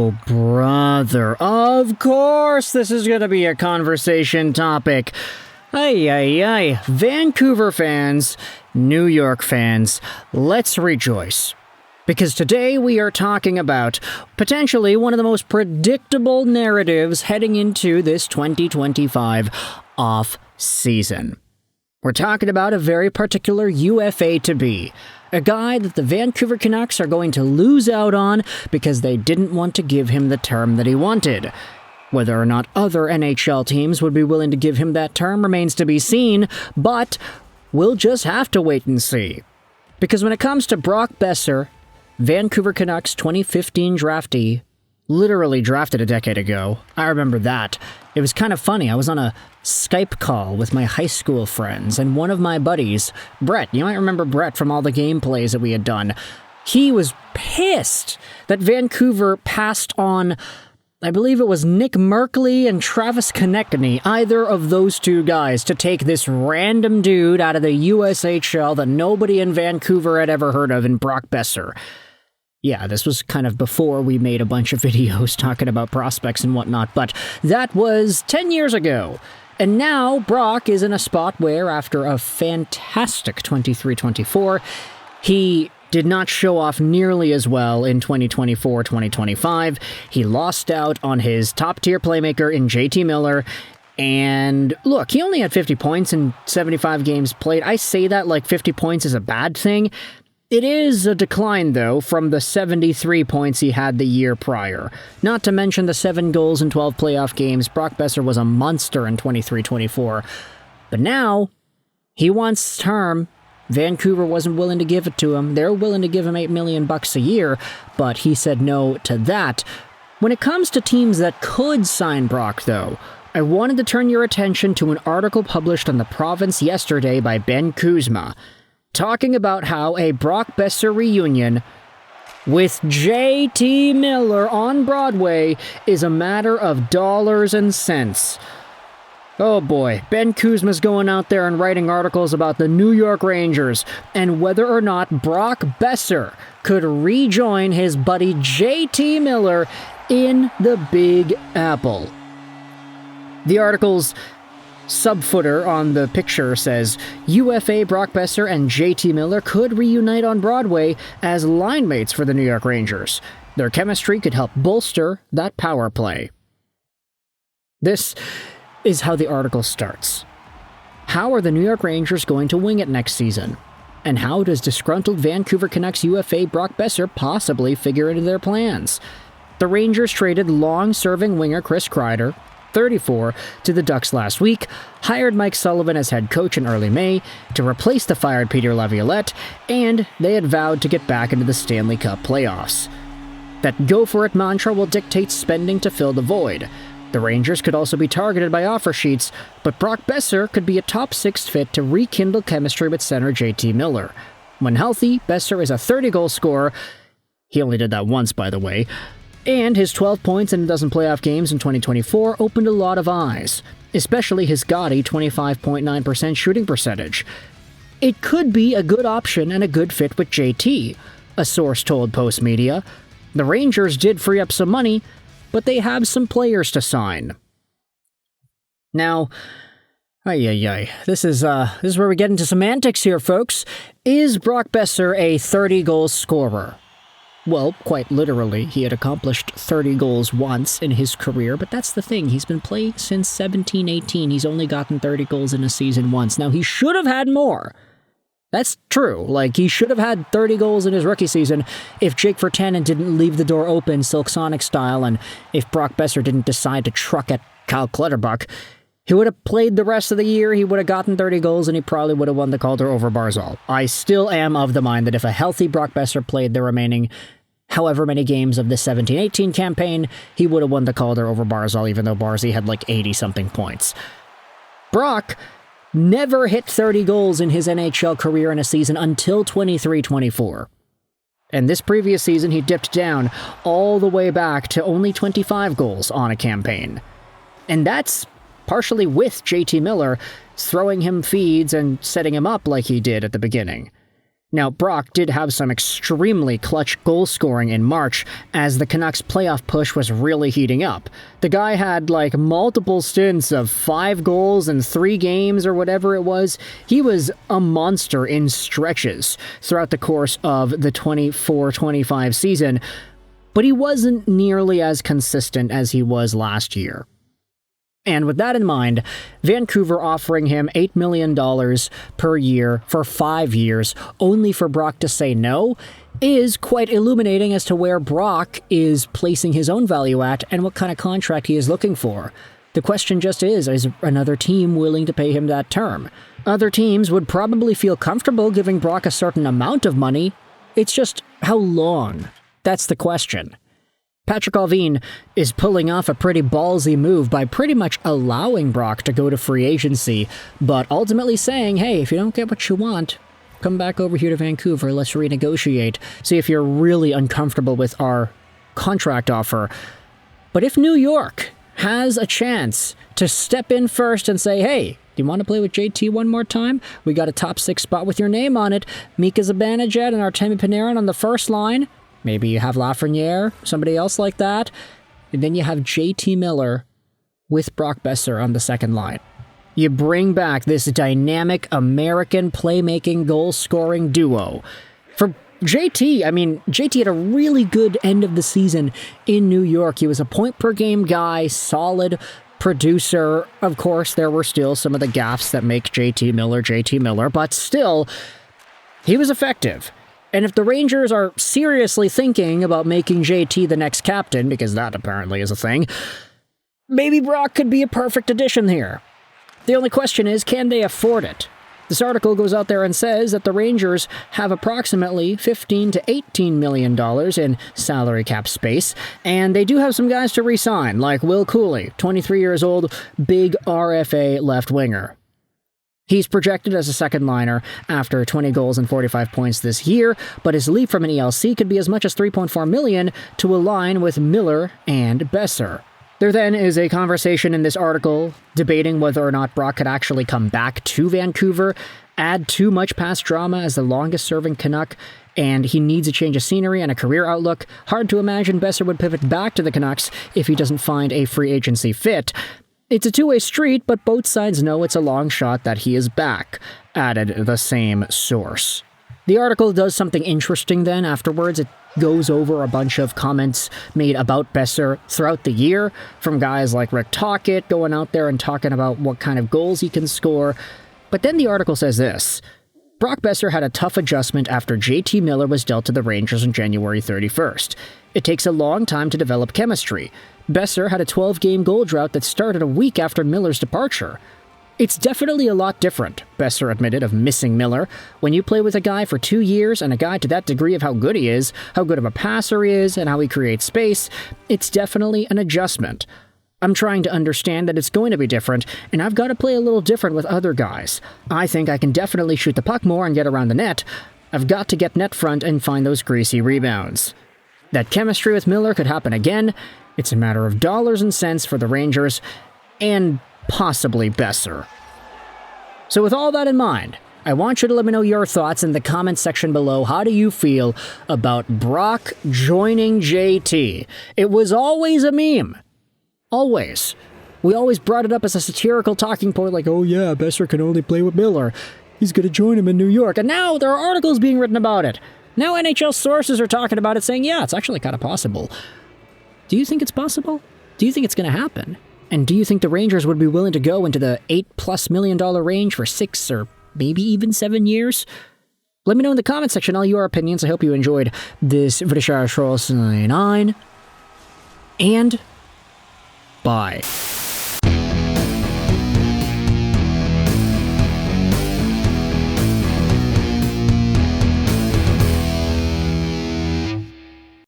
Oh, brother. Of course this is going to be a conversation topic. Ay. Vancouver fans, New York fans, let's rejoice. Because today we are talking about potentially one of the most predictable narratives heading into this 2025 off-season. We're talking about a very particular UFA to be. A guy that the Vancouver Canucks are going to lose out on because they didn't want to give him the term that he wanted. Whether or not other NHL teams would be willing to give him that term remains to be seen, but we'll just have to wait and see. Because when it comes to Brock Boeser, Vancouver Canucks 2015 draftee, literally drafted a decade ago. I remember that. It was kind of funny. I was on a Skype call with my high school friends, and one of my buddies, Brett, you might remember Brett from all the gameplays that we had done, he was pissed that Vancouver passed on, I believe it was Nick Berkly and Travis Sennecke, either of those two guys, to take this random dude out of the USHL that nobody in Vancouver had ever heard of in Brock Boeser. Yeah, this was kind of before we made a bunch of videos talking about prospects and whatnot, but that was 10 years ago. And now Brock is in a spot where, after a fantastic 23-24, he did not show off nearly as well in 2024-2025. He lost out on his top-tier playmaker in JT Miller. And look, he only had 50 points in 75 games played. I say that like 50 points is a bad thing. It is a decline, though, from the 73 points he had the year prior. Not to mention the 7 goals in 12 playoff games. Brock Boeser was a monster in 23-24. But now, he wants term. Vancouver wasn't willing to give it to him. They're willing to give him $8 million a year, but he said no to that. When it comes to teams that could sign Brock, though, I wanted to turn your attention to an article published on The Province yesterday by Ben Kuzma, talking about how a Brock Boeser reunion with JT Miller on Broadway is a matter of dollars and cents. Oh boy, Ben Kuzma's going out there and writing articles about the New York Rangers and whether or not Brock Boeser could rejoin his buddy JT Miller in the Big Apple. The article's subfooter on the picture says, UFA Brock Boeser and JT Miller could reunite on Broadway as line mates for the New York Rangers. Their chemistry could help bolster that power play. This is how the article starts. How are the New York Rangers going to wing it next season? And how does disgruntled Vancouver Canucks UFA Brock Boeser possibly figure into their plans? The Rangers traded long-serving winger Chris Kreider, 34, to the Ducks last week, hired Mike Sullivan as head coach in early May to replace the fired Peter Laviolette, and they had vowed to get back into the Stanley Cup Playoffs. That go-for-it mantra will dictate spending to fill the void. The Rangers could also be targeted by offer sheets, but Brock Boeser could be a top 6 fit to rekindle chemistry with center JT Miller. When healthy, Boeser is a 30-goal scorer. He only did that once, by the way. And his 12 points in a dozen playoff games in 2024 opened a lot of eyes, especially his gaudy 25.9% shooting percentage. It could be a good option and a good fit with JT, a source told Post Media. The Rangers did free up some money, but they have some players to sign. Now, this is where we get into semantics here, folks. Is Brock Boeser a 30-goal scorer? Well, quite literally, he had accomplished 30 goals once in his career, but that's the thing. He's been playing since 17-18. He's only gotten 30 goals in a season once. Now, he should have had more. That's true. He should have had 30 goals in his rookie season if Jake Virtanen didn't leave the door open Silk Sonic style, and if Brock Boeser didn't decide to truck at Kyle Clutterbuck. He would have played the rest of the year, he would have gotten 30 goals, and he probably would have won the Calder over Barzal. I still am of the mind that if a healthy Brock Boeser played the remaining however many games of the 17-18 campaign, he would have won the Calder over Barzal, even though Barzy had 80-something points. Brock never hit 30 goals in his NHL career in a season until 23-24. And this previous season, he dipped down all the way back to only 25 goals on a campaign. And that's partially with JT Miller throwing him feeds and setting him up like he did at the beginning. Now, Brock did have some extremely clutch goal scoring in March as the Canucks' playoff push was really heating up. The guy had multiple stints of 5 goals in 3 games or whatever it was. He was a monster in stretches throughout the course of the 24-25 season, but he wasn't nearly as consistent as he was last year. And with that in mind, Vancouver offering him $8 million per year for 5 years, only for Brock to say no, is quite illuminating as to where Brock is placing his own value at and what kind of contract he is looking for. The question just is another team willing to pay him that term? Other teams would probably feel comfortable giving Brock a certain amount of money. It's just how long? That's the question. Patrik Allvin is pulling off a pretty ballsy move by pretty much allowing Brock to go to free agency, but ultimately saying, hey, if you don't get what you want, come back over here to Vancouver, let's renegotiate. See if you're really uncomfortable with our contract offer. But if New York has a chance to step in first and say, hey, do you want to play with JT one more time? We got a top 6 spot with your name on it. Mika Zibanejad and Artemi Panarin on the first line. Maybe you have Lafreniere, somebody else like that. And then you have JT Miller with Brock Boeser on the second line. You bring back this dynamic American playmaking goal-scoring duo. For JT, JT had a really good end of the season in New York. He was a point-per-game guy, solid producer. Of course, there were still some of the gaffes that make JT Miller, but still, he was effective. And if the Rangers are seriously thinking about making JT the next captain, because that apparently is a thing, maybe Brock could be a perfect addition here. The only question is, can they afford it? This article goes out there and says that the Rangers have approximately $15 to $18 million in salary cap space, and they do have some guys to re-sign, like Will Cooley, 23 years old, big RFA left winger. He's projected as a second liner after 20 goals and 45 points this year, but his leap from an ELC could be as much as $3.4 million to align with Miller and Boeser. There then is a conversation in this article debating whether or not Brock could actually come back to Vancouver, add too much past drama as the longest-serving Canuck, and he needs a change of scenery and a career outlook. Hard to imagine Boeser would pivot back to the Canucks if he doesn't find a free agency fit. It's a two-way street, but both sides know it's a long shot that he is back, added the same source. The article does something interesting then afterwards. It goes over a bunch of comments made about Boeser throughout the year, from guys like Rick Tocchet going out there and talking about what kind of goals he can score. But then the article says this: Brock Boeser had a tough adjustment after JT Miller was dealt to the Rangers on January 31st. It takes a long time to develop chemistry. Boeser had a 12-game goal drought that started a week after Miller's departure. It's definitely a lot different, Boeser admitted, of missing Miller. When you play with a guy for 2 years and a guy to that degree of how good he is, how good of a passer he is, and how he creates space, it's definitely an adjustment. I'm trying to understand that it's going to be different, and I've got to play a little different with other guys. I think I can definitely shoot the puck more and get around the net. I've got to get net front and find those greasy rebounds. That chemistry with Miller could happen again. It's a matter of dollars and cents for the Rangers, and possibly Boeser. So with all that in mind, I want you to let me know your thoughts in the comments section below. How do you feel about Brock joining JT? It was always a meme. Always. We always brought it up as a satirical talking point, like, oh yeah, Boeser can only play with Miller. He's going to join him in New York. And now there are articles being written about it. Now NHL sources are talking about it, saying, yeah, it's actually kind of possible. Do you think it's possible? Do you think it's going to happen? And do you think the Rangers would be willing to go into the $8+ million range for 6 or maybe even 7 years? Let me know in the comment section all your opinions. I hope you enjoyed this video. And bye.